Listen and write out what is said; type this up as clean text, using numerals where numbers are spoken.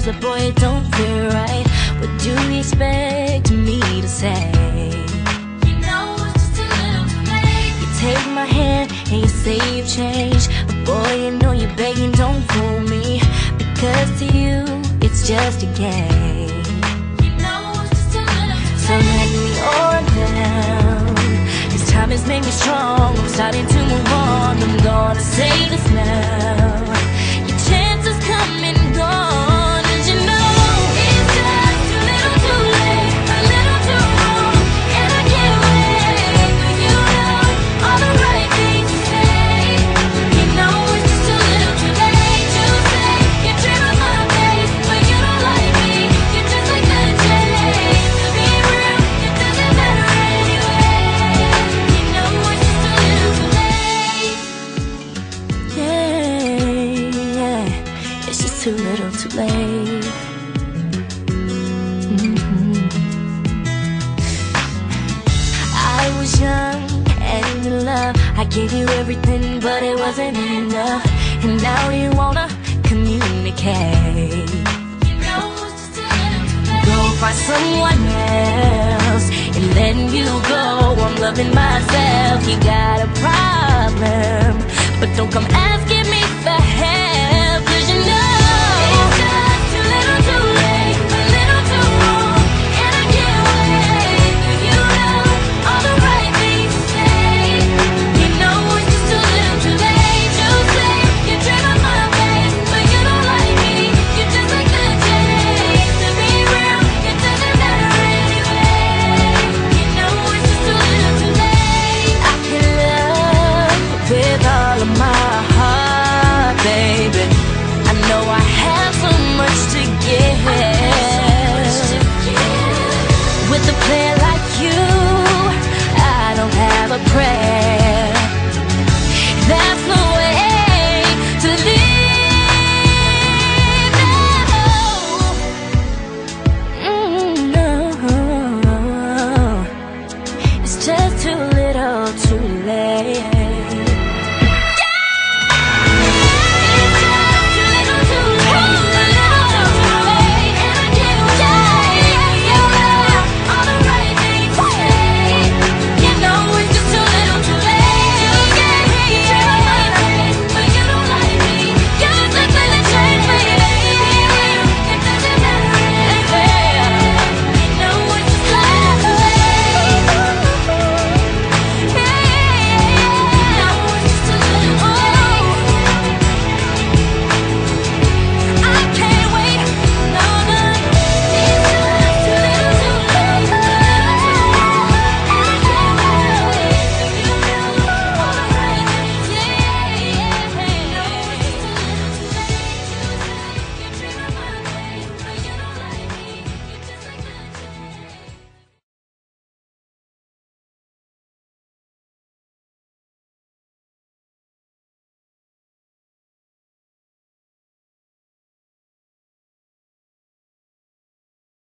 cause, but boy, it don't feel right. What do you expect me to say? You know it's just a little too late. You take my hand and you say you've changed, but boy, you know you're begging, don't fool me, because to you, it's just a game. You know it's just a little too late. So let me on down, this time has made me strong. I'm starting to move on, I'm gonna say this now. Your chance has come and gone, and you know it's just a little too late, a little too wrong, and I can't wait for you to know all the right things to say. You know it's just a little too late to say you're dreaming my face, but you don't like me. You're just like the chase. To be real, it doesn't matter anyway. You know it's just a little too late. Yeah, it's just too little too late. I was young and in love, I gave you everything, but it wasn't enough. And now you wanna communicate. You know it's just a little too late. Go find someone else and letting you go. I'm loving myself. You got a problem, but don't come asking